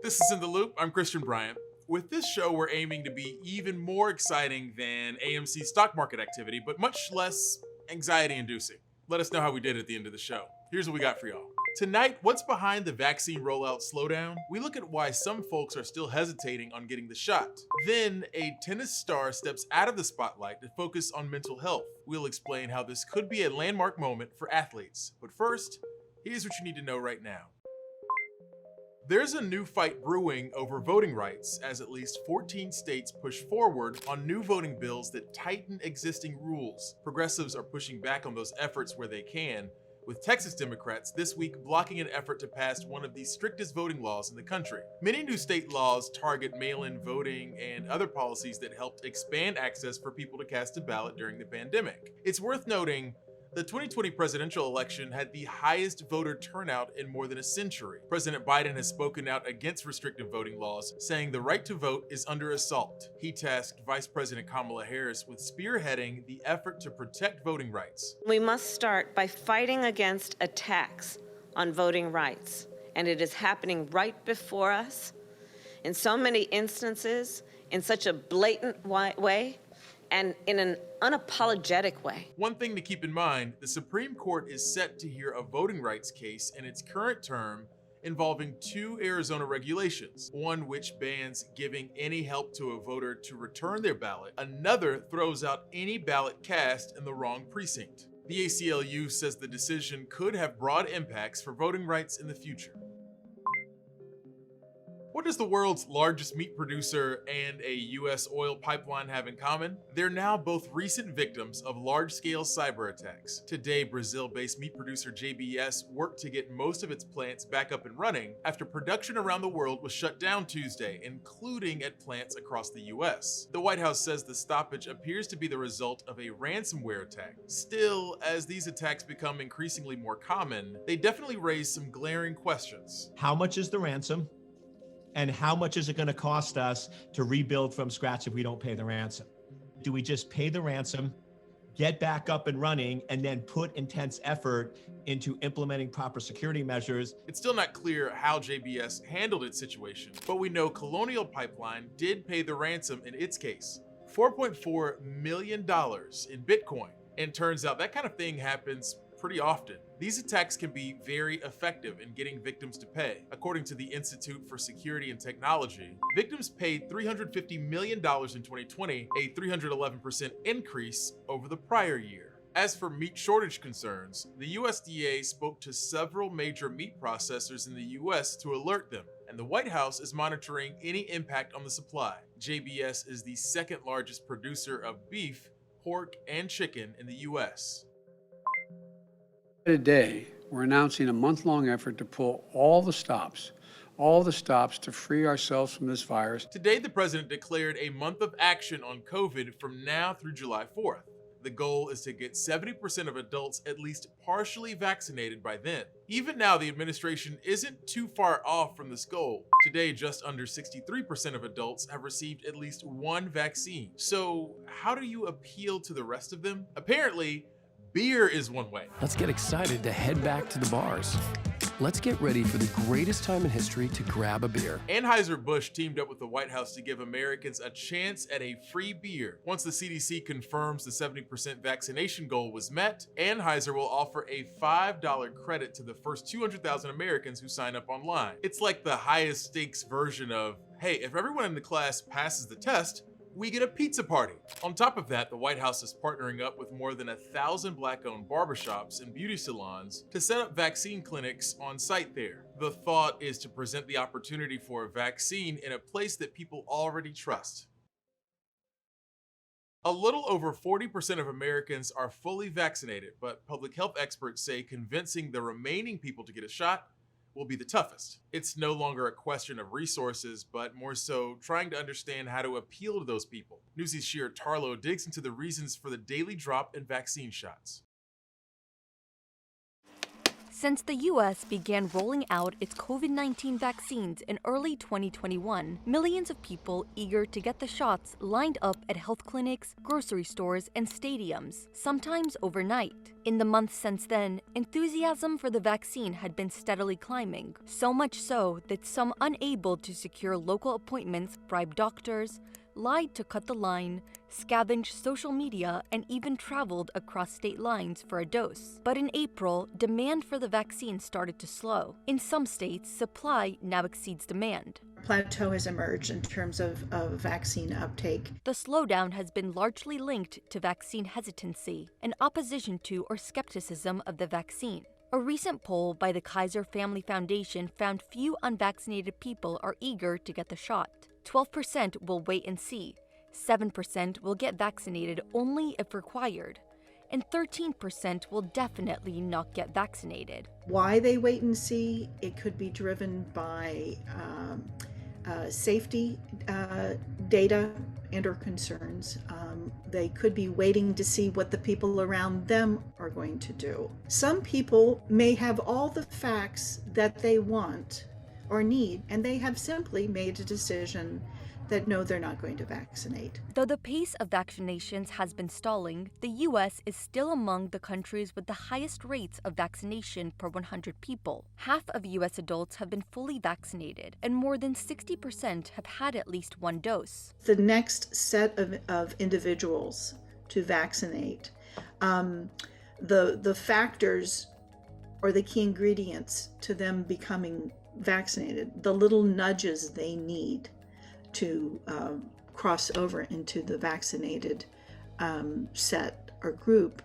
This is In the Loop. I'm Christian Bryant. With this show, we're aiming to be even more exciting than AMC's stock market activity, but much less anxiety-inducing. Let us know how we did at the end of the show. Here's what we got for y'all. Tonight, what's behind the vaccine rollout slowdown? We look at why some folks are still hesitating on getting the shot. Then, a tennis star steps out of the spotlight to focus on mental health. We'll explain how this could be a landmark moment for athletes. But first, here's what you need to know right now. There's a new fight brewing over voting rights as at least 14 states push forward on new voting bills that tighten existing rules. Progressives are pushing back on those efforts where they can, with Texas Democrats this week blocking an effort to pass one of the strictest voting laws in the country. Many new state laws target mail-in voting and other policies that helped expand access for people to cast a ballot during the pandemic. It's worth noting the 2020 presidential election had the highest voter turnout in more than a century. President Biden has spoken out against restrictive voting laws, saying the right to vote is under assault. He tasked Vice President Kamala Harris with spearheading the effort to protect voting rights. We must start by fighting against attacks on voting rights, and it is happening right before us in so many instances, in such a blatant way, and in an unapologetic way. One thing to keep in mind, the Supreme Court is set to hear a voting rights case in its current term involving two Arizona regulations, one which bans giving any help to a voter to return their ballot, another throws out any ballot cast in the wrong precinct. The ACLU says the decision could have broad impacts for voting rights in the future. What does the world's largest meat producer and a US oil pipeline have in common? They're now both recent victims of large-scale cyber attacks. Today, Brazil-based meat producer JBS worked to get most of its plants back up and running after production around the world was shut down Tuesday, including at plants across the US. The White House says the stoppage appears to be the result of a ransomware attack. Still, as these attacks become increasingly more common, they definitely raise some glaring questions. How much is the ransom? And how much is it going to cost us to rebuild from scratch if we don't pay the ransom? Do we just pay the ransom, get back up and running, and then put intense effort into implementing proper security measures? It's still not clear how JBS handled its situation, but we know Colonial Pipeline did pay the ransom in its case, $4.4 million in Bitcoin. And turns out that kind of thing happens pretty often. These attacks can be very effective in getting victims to pay. According to the Institute for Security and Technology, victims paid $350 million in 2020, a 311% increase over the prior year. As for meat shortage concerns, the USDA spoke to several major meat processors in the US to alert them, and the White House is monitoring any impact on the supply. JBS is the second largest producer of beef, pork, and chicken in the US. Today, we're announcing a month-long effort to pull all the stops to free ourselves from this virus. Today, the president declared a month of action on COVID from now through July 4th. The goal is to get 70% of adults at least partially vaccinated by then. Even now, the administration isn't too far off from this goal. Today, just under 63% of adults have received at least one vaccine. So how do you appeal to the rest of them? Apparently, beer is one way. Let's get excited to head back to the bars. Let's get ready for the greatest time in history to grab a beer. Anheuser-Busch teamed up with the White House to give Americans a chance at a free beer. Once the CDC confirms the 70% vaccination goal was met, Anheuser will offer a $5 credit to the first 200,000 Americans who sign up online. It's like the highest stakes version of, hey, if everyone in the class passes the test, we get a pizza party. On top of that, the White House is partnering up with more than 1,000 Black-owned barbershops and beauty salons to set up vaccine clinics on site there. The thought is to present the opportunity for a vaccine in a place that people already trust. A little over 40% of Americans are fully vaccinated, but public health experts say convincing the remaining people to get a shot will be the toughest. It's no longer a question of resources, but more so trying to understand how to appeal to those people. Newsy's Sheer Tarlow digs into the reasons for the daily drop in vaccine shots. Since the U.S. began rolling out its COVID-19 vaccines in early 2021, millions of people eager to get the shots lined up at health clinics, grocery stores, and stadiums, sometimes overnight. In the months since then, enthusiasm for the vaccine had been steadily climbing, so much so that some unable to secure local appointments bribed doctors, lied to cut the line, scavenged social media, and even traveled across state lines for a dose. But in April, demand for the vaccine started to slow. In some states, supply now exceeds demand. Plateau has emerged in terms of vaccine uptake. The slowdown has been largely linked to vaccine hesitancy, an opposition to or skepticism of the vaccine. A recent poll by the Kaiser Family Foundation found few unvaccinated people are eager to get the shot. 12% will wait and see, 7% will get vaccinated only if required, and 13% will definitely not get vaccinated. Why they wait and see, it could be driven by safety data and or concerns. They could be waiting to see what the people around them are going to do. Some people may have all the facts that they want or need, and they have simply made a decision that no, they're not going to vaccinate. Though the pace of vaccinations has been stalling, the U.S. is still among the countries with the highest rates of vaccination per 100 people. Half of U.S. adults have been fully vaccinated, and more than 60% have had at least one dose. The next set of individuals to vaccinate, the factors or the key ingredients to them becoming vaccinated, the little nudges they need to cross over into the vaccinated set or group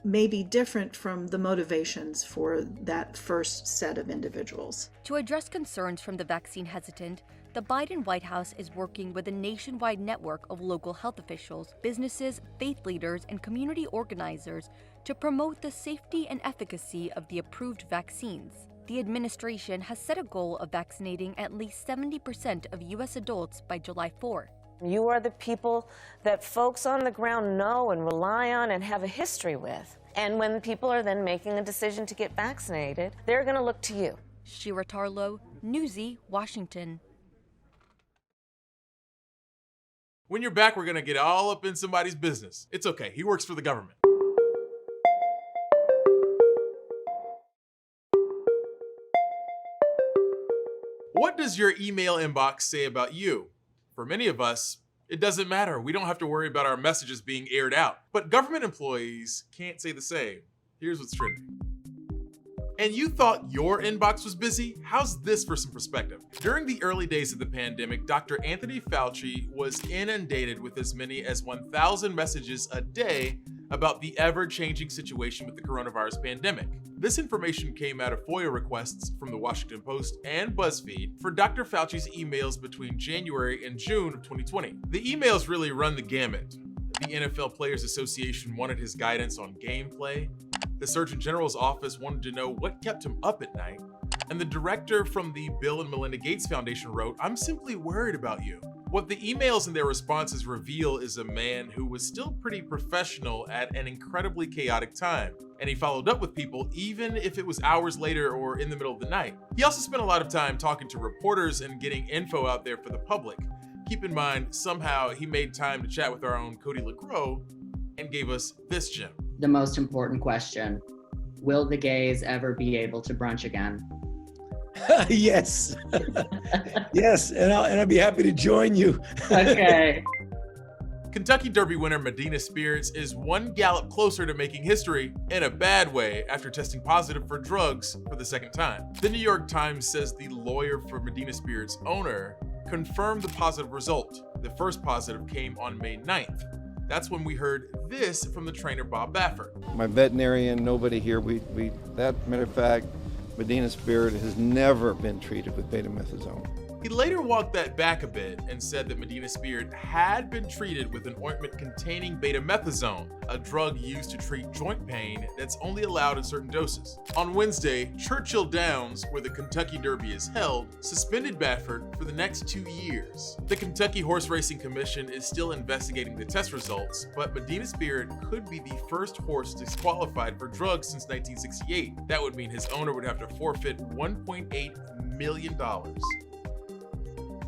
may be different from the motivations for that first set of individuals. To address concerns from the vaccine hesitant, the Biden White House is working with a nationwide network of local health officials, businesses, faith leaders, and community organizers to promote the safety and efficacy of the approved vaccines. The administration has set a goal of vaccinating at least 70% of U.S. adults by July 4. You are the people that folks on the ground know and rely on and have a history with. And when people are then making a decision to get vaccinated, they're going to look to you. Shira Tarlow, Newsy, Washington. When you're back, we're going to get all up in somebody's business. It's okay. He works for the government. What does your email inbox say about you? For many of us, it doesn't matter. We don't have to worry about our messages being aired out. But government employees can't say the same. Here's what's trending. And you thought your inbox was busy? How's this for some perspective? During the early days of the pandemic, Dr. Anthony Fauci was inundated with as many as 1,000 messages a day about the ever-changing situation with the coronavirus pandemic. This information came out of FOIA requests from the Washington Post and BuzzFeed for Dr. Fauci's emails between January and June of 2020. The emails really run the gamut. The NFL Players Association wanted his guidance on gameplay. The Surgeon General's office wanted to know what kept him up at night. And the director from the Bill and Melinda Gates Foundation wrote, "I'm simply worried about you." What the emails and their responses reveal is a man who was still pretty professional at an incredibly chaotic time. And he followed up with people even if it was hours later or in the middle of the night. He also spent a lot of time talking to reporters and getting info out there for the public. Keep in mind, somehow he made time to chat with our own Cody LaCroix and gave us this gem. The most important question: will the gays ever be able to brunch again? Yes. Yes, and I'll be happy to join you. Okay. Kentucky Derby winner Medina Spirits is one gallop closer to making history in a bad way after testing positive for drugs for the second time. The New York Times says the lawyer for Medina Spirits' owner confirmed the positive result. The first positive came on May 9th. That's when we heard this from the trainer Bob Baffert. My veterinarian, nobody here, that matter of fact, Medina Spirit has never been treated with betamethasone. He later walked that back a bit and said that Medina Spirit had been treated with an ointment containing betamethasone, a drug used to treat joint pain that's only allowed in certain doses. On Wednesday, Churchill Downs, where the Kentucky Derby is held, suspended Baffert for the next 2 years. The Kentucky Horse Racing Commission is still investigating the test results, but Medina Spirit could be the first horse disqualified for drugs since 1968. That would mean his owner would have to forfeit $1.8 million.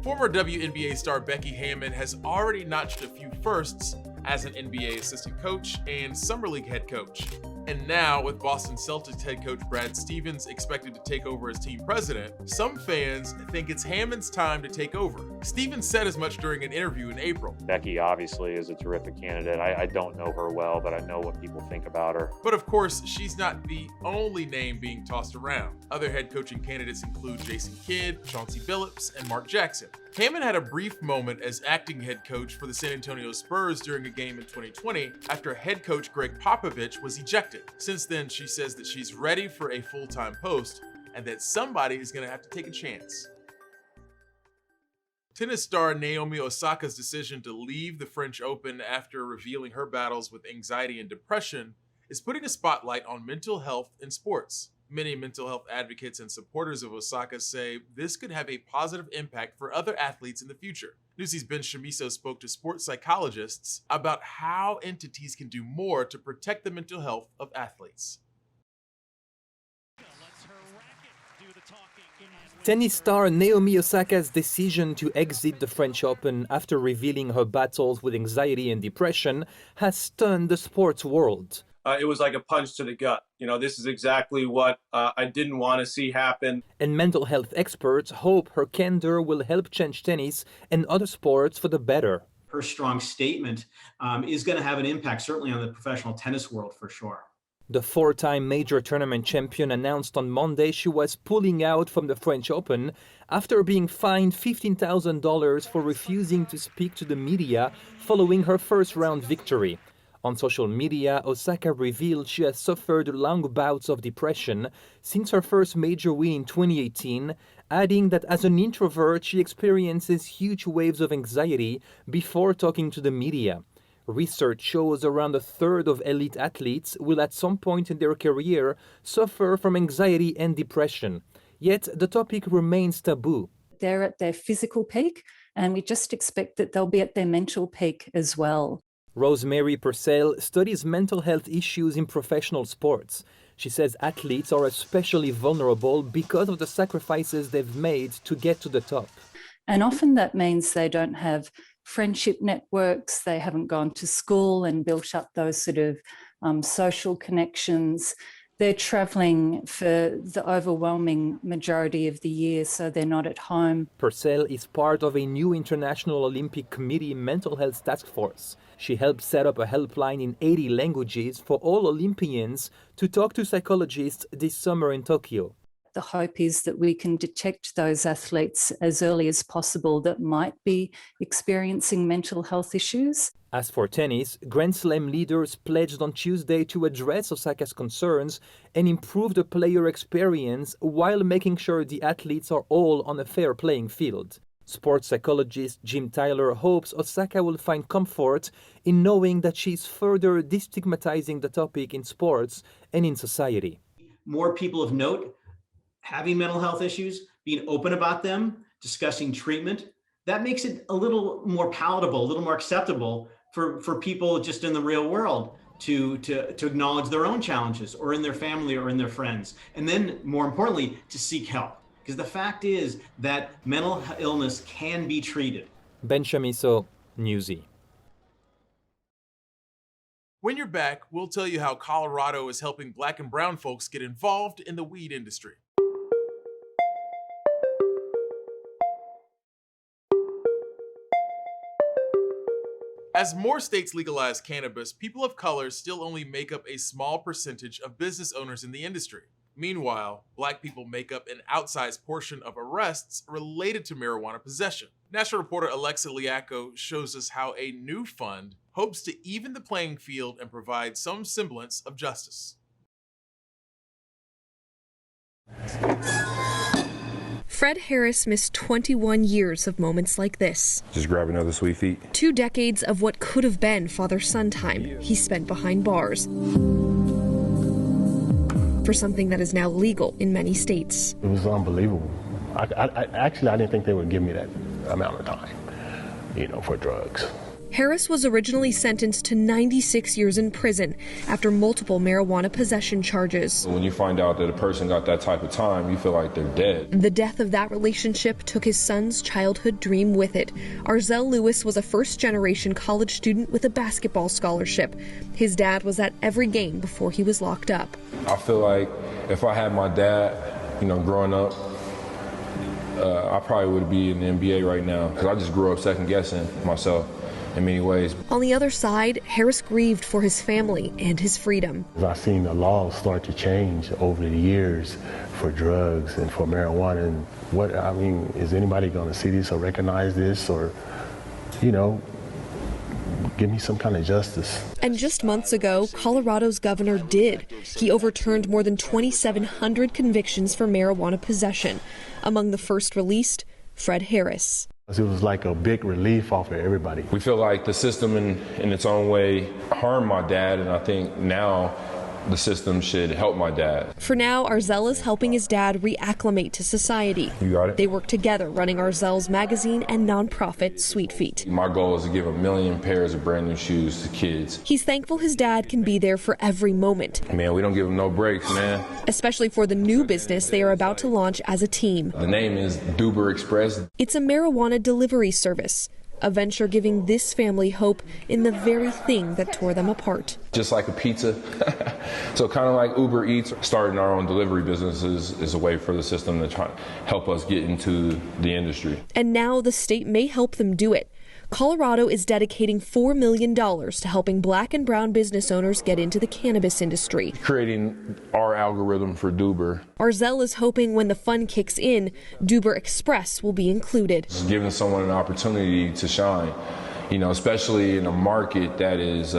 Former WNBA star Becky Hammon has already notched a few firsts as an NBA assistant coach and Summer League head coach. And now, with Boston Celtics head coach Brad Stevens expected to take over as team president, some fans think it's Hammond's time to take over. Stevens said as much during an interview in April. Becky obviously is a terrific candidate. I don't know her well, but I know what people think about her. But of course, she's not the only name being tossed around. Other head coaching candidates include Jason Kidd, Chauncey Billups, and Mark Jackson. Hammond had a brief moment as acting head coach for the San Antonio Spurs during a game in 2020 after head coach Greg Popovich was ejected. Since then, she says that she's ready for a full-time post and that somebody is going to have to take a chance. Tennis star Naomi Osaka's decision to leave the French Open after revealing her battles with anxiety and depression is putting a spotlight on mental health in sports. Many mental health advocates and supporters of Osaka say this could have a positive impact for other athletes in the future. Newsy's Ben Shamiso spoke to sports psychologists about how entities can do more to protect the mental health of athletes. Tennis star Naomi Osaka's decision to exit the French Open after revealing her battles with anxiety and depression has stunned the sports world. It was like a punch to the gut. You know, this is exactly what I didn't want to see happen. And mental health experts hope her candor will help change tennis and other sports for the better. Her strong statement is going to have an impact, certainly on the professional tennis world for sure. The four-time major tournament champion announced on Monday she was pulling out from the French Open after being fined $15,000 for refusing to speak to the media following her first-round victory. On social media, Osaka revealed she has suffered long bouts of depression since her first major win in 2018, adding that as an introvert, she experiences huge waves of anxiety before talking to the media. Research shows around a third of elite athletes will at some point in their career suffer from anxiety and depression. Yet the topic remains taboo. They're at their physical peak, and we just expect that they'll be at their mental peak as well. Rosemary Purcell studies mental health issues in professional sports. She says athletes are especially vulnerable because of the sacrifices they've made to get to the top. And often that means they don't have friendship networks, they haven't gone to school and built up those sort of social connections. They're traveling for the overwhelming majority of the year, so they're not at home. Purcell is part of a new International Olympic Committee mental health task force. She helped set up a helpline in 80 languages for all Olympians to talk to psychologists this summer in Tokyo. The hope is that we can detect those athletes as early as possible that might be experiencing mental health issues. As for tennis, Grand Slam leaders pledged on Tuesday to address Osaka's concerns and improve the player experience while making sure the athletes are all on a fair playing field. Sports psychologist Jim Tyler hopes Osaka will find comfort in knowing that she's further destigmatizing the topic in sports and in society. More people of note having mental health issues, being open about them, discussing treatment, that makes it a little more palatable, a little more acceptable for people just in the real world to acknowledge their own challenges or in their family or in their friends. And then more importantly, to seek help. Because the fact is that mental illness can be treated. Ben Shamiso, Newsy. When you're back, we'll tell you how Colorado is helping Black and brown folks get involved in the weed industry. As more states legalize cannabis, people of color still only make up a small percentage of business owners in the industry. Meanwhile, Black people make up an outsized portion of arrests related to marijuana possession. National reporter Alexa Liaco shows us how a new fund hopes to even the playing field and provide some semblance of justice. Fred Harris missed 21 years of moments like this. Just grab another sweet feet. 2 decades of what could have been father-son time he spent behind bars for something that is now legal in many states. It was unbelievable. I didn't think they would give me that amount of time, for drugs. Harris was originally sentenced to 96 years in prison after multiple marijuana possession charges. When you find out that a person got that type of time, you feel like they're dead. The death of that relationship took his son's childhood dream with it. Arzell Lewis was a first-generation college student with a basketball scholarship. His dad was at every game before he was locked up. I feel like if I had my dad, growing up, I probably would be in the NBA right now, because I just grew up second-guessing myself in many ways. On the other side, Harris grieved for his family and his freedom. I've seen the laws start to change over the years for drugs and for marijuana. And is anybody going to see this or recognize this or, give me some kind of justice? And just months ago, Colorado's governor did. He overturned more than 2,700 convictions for marijuana possession. Among the first released, Fred Harris. It was like a big relief off of everybody. We feel like the system in its own way harmed my dad, and I think now the system should help my dad. For now, Arzell is helping his dad reacclimate to society. You got it? They work together running Arzell's magazine and nonprofit Sweet Feet. My goal is to give 1 million pairs of brand new shoes to kids. He's thankful his dad can be there for every moment. Man, we don't give them no breaks, man. Especially for the new business they are about to launch as a team. The name is Duber Express. It's a marijuana delivery service, a venture giving this family hope in the very thing that tore them apart. Just like a pizza. So kind of like Uber Eats, starting our own delivery businesses is a way for the system to try to help us get into the industry. And now the state may help them do it. Colorado is dedicating $4 million to helping Black and brown business owners get into the cannabis industry. Creating our algorithm for Duber. Arzell is hoping when the fund kicks in, Duber Express will be included. Just giving someone an opportunity to shine, especially in a market that is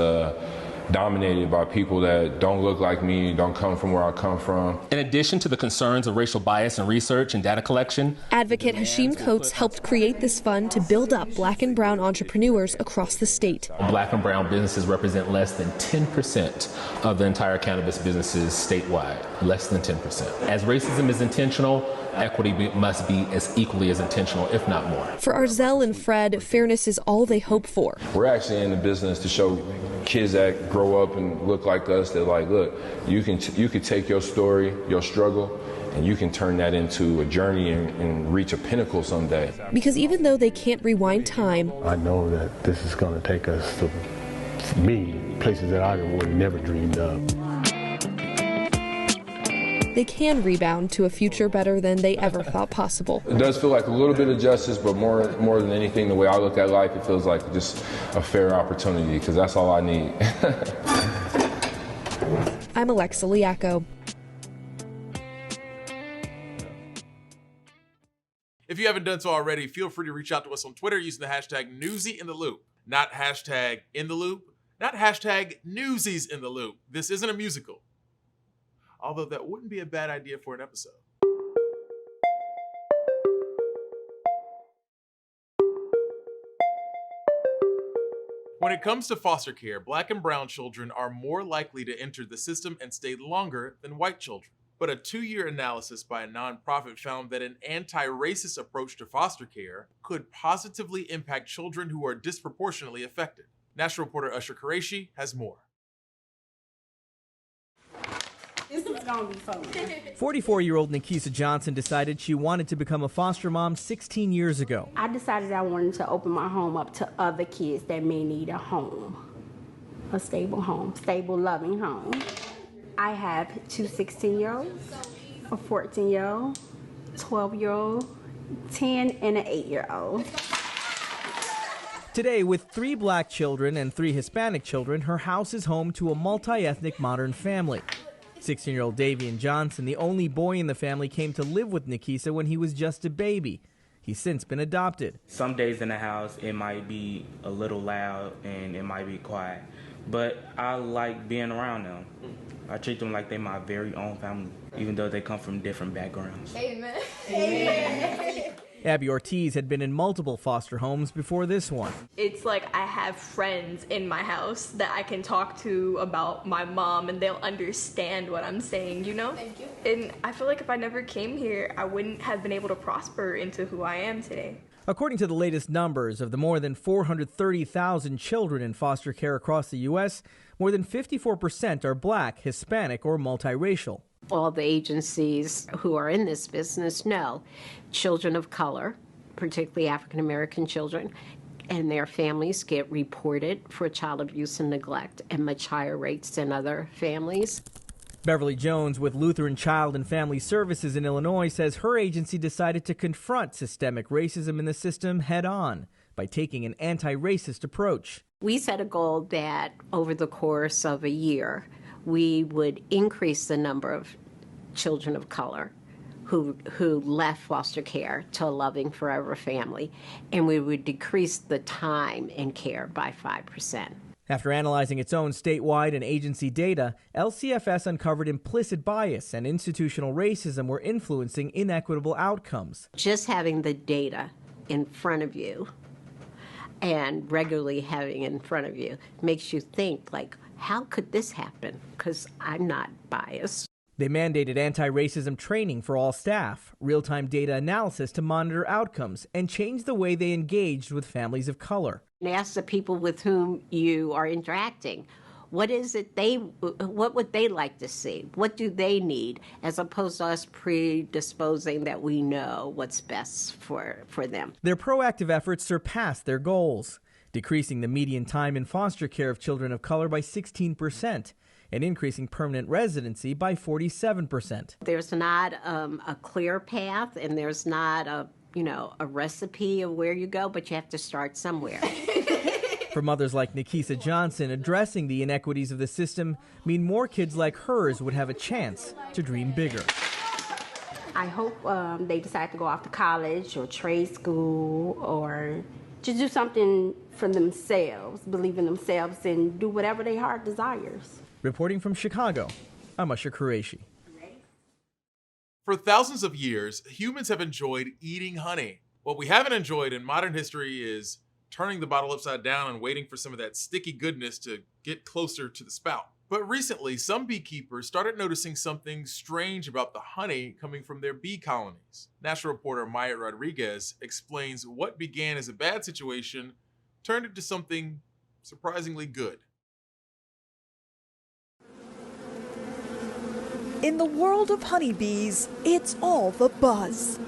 dominated by people that don't look like me, don't come from where I come from. In addition to the concerns of racial bias in research and data collection, Advocate Hashim Coates helped create this fund to build up Black and brown entrepreneurs across the state. Black and brown businesses represent less than 10% of the entire cannabis businesses statewide, less than 10%. As racism is intentional, equity must be as equally as intentional, if not more. For Arzell and Fred, fairness is all they hope for. We're actually in the business to show kids that grow up and look like us that look, you can take your story, your struggle, and you can turn that into a journey and reach a pinnacle someday. Because even though they can't rewind time, I know that this is going to take us to, for me, places that I would never dreamed of. they can rebound to a future better than they ever thought possible. It does feel like a little bit of justice, but more than anything, the way I look at life, it feels like just a fair opportunity, because that's all I need. I'm Alexa Liacco. If you haven't done so already, feel free to reach out to us on Twitter using the hashtag #NewsyInTheLoop. Not hashtag in the loop, not hashtag Newsies in the loop. This isn't a musical. Although that wouldn't be a bad idea for an episode. When it comes to foster care, Black and brown children are more likely to enter the system and stay longer than white children. But a 2-year analysis by a nonprofit found that an anti-racist approach to foster care could positively impact children who are disproportionately affected. National reporter Usher Qureshi has more. This is gonna be fun. 44-year-old Nikisa Johnson decided she wanted to become a foster mom 16 years ago. I decided I wanted to open my home up to other kids that may need a home, a stable home, stable, loving home. I have 2 16-year-olds, a 14-year-old, 12-year-old, 10, and an 8-year-old. Today, with 3 black children and 3 Hispanic children, her house is home to a multi-ethnic modern family. 16-year-old Davian Johnson, the only boy in the family, came to live with Nikisa when he was just a baby. He's since been adopted. Some days in the house, it might be a little loud and it might be quiet. but I like being around them. I treat them like they're my very own family, even though they come from different backgrounds. Amen. Amen. Abby Ortiz had been in multiple foster homes before this one. It's like I have friends in my house that I can talk to about my mom and they'll understand what I'm saying, you know? Thank you. And I feel like if I never came here, I wouldn't have been able to prosper into who I am today. According to the latest numbers of the more than 430,000 children in foster care across the U.S., more than 54% are Black, Hispanic, or multiracial. All the agencies who are in this business know children of color, particularly African American children, and their families get reported for child abuse and neglect at much higher rates than other families. Beverly Jones with Lutheran Child and Family Services in Illinois says her agency decided to confront systemic racism in the system head on by taking an anti-racist approach. We set a goal that over the course of a year, we would increase the number of children of color who left foster care to a loving forever family, and we would decrease the time in care by 5%. After analyzing its own statewide and agency data, LCFS uncovered implicit bias and institutional racism were influencing inequitable outcomes. Just having the data in front of you and regularly having it in front of you makes you think, like, how could this happen? Because I'm not biased. They mandated anti-racism training for all staff, real-time data analysis to monitor outcomes, and changed the way they engaged with families of color. And ask the people with whom you are interacting, what would they like to see? What do they need? As opposed to us predisposing that we know what's best for them. Their proactive efforts surpassed their goals, decreasing the median time in foster care of children of color by 16%. And increasing permanent residency by 47%. There's not a clear path, and there's not a recipe of where you go, but you have to start somewhere. For mothers like Nikisa Johnson, addressing the inequities of the system mean more kids like hers would have a chance to dream bigger. I hope they decide to go off to college or trade school or to do something for themselves, believe in themselves, and do whatever their heart desires. Reporting from Chicago, I'm Usher Qureshi. For thousands of years, humans have enjoyed eating honey. What we haven't enjoyed in modern history is turning the bottle upside down and waiting for some of that sticky goodness to get closer to the spout. But recently, some beekeepers started noticing something strange about the honey coming from their bee colonies. National reporter Maya Rodriguez explains what began as a bad situation turned into something surprisingly good. In the world of honeybees, it's all the buzz.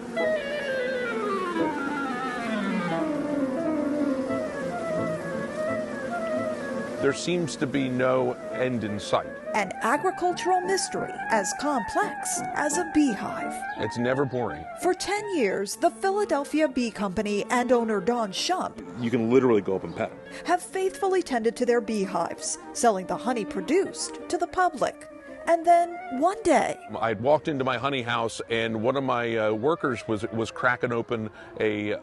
There seems to be no end in sight. An agricultural mystery as complex as a beehive. It's never boring. For 10 years, the Philadelphia Bee Company and owner Don Shump You can literally go up and pet them. have faithfully tended to their beehives, selling the honey produced to the public. And then, one day, I'd walked into my honey house, and one of my workers was cracking open a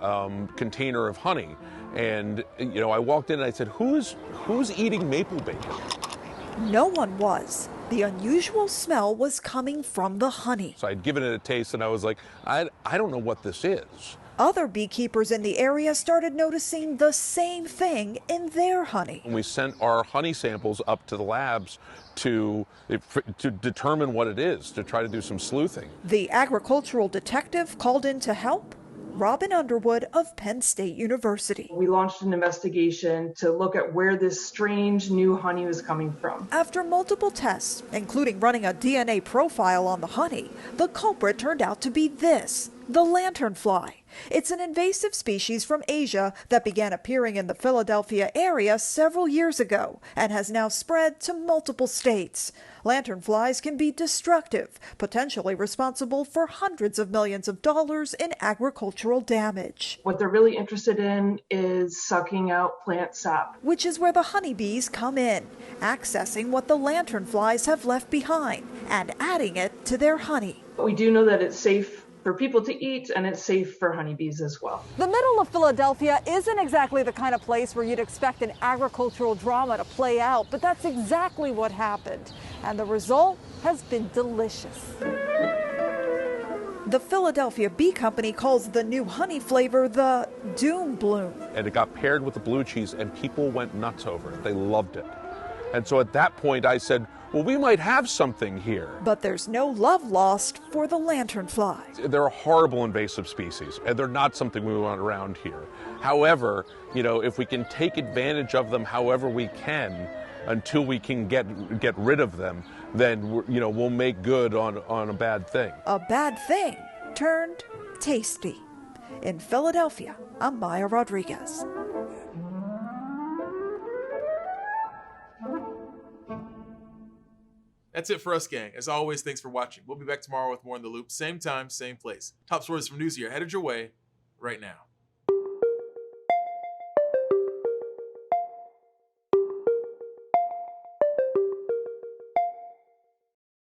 container of honey. And I walked in and I said, "Who's eating maple bacon?" no one was. The unusual smell was coming from the honey. So I'd given it a taste, and I was like, I don't know what this is. Other beekeepers in the area started noticing the same thing in their honey. And we sent our honey samples up to the labs to determine what it is, to try to do some sleuthing. The agricultural detective called in to help, Robin Underwood of Penn State University. We launched an investigation to look at where this strange new honey was coming from. After multiple tests, including running a DNA profile on the honey, the culprit turned out to be this, the lanternfly. It's an invasive species from Asia that began appearing in the Philadelphia area several years ago and has now spread to multiple states. Lanternflies can be destructive, potentially responsible for hundreds of millions of dollars in agricultural damage. What they're really interested in is sucking out plant sap, which is where the honeybees come in, accessing what the lanternflies have left behind and adding it to their honey. We do know that it's safe for people to eat, and it's safe for honeybees as well. The middle of Philadelphia isn't exactly the kind of place where you'd expect an agricultural drama to play out, but that's exactly what happened. And the result has been delicious. The Philadelphia Bee Company calls the new honey flavor the Doom Bloom. And it got paired with the blue cheese, and people went nuts over it. They loved it. And so at that point I said, well, we might have something here. But there's no love lost for the lanternfly. They're a horrible invasive species, and they're not something we want around here. However, if we can take advantage of them however we can until we can get rid of them, then we'll make good on a bad thing. A bad thing turned tasty. In Philadelphia, I'm Maya Rodriguez. That's it for us, gang. As always, thanks for watching. We'll be back tomorrow with more In the Loop. Same time, same place. Top stories from Newsy are headed your way right now.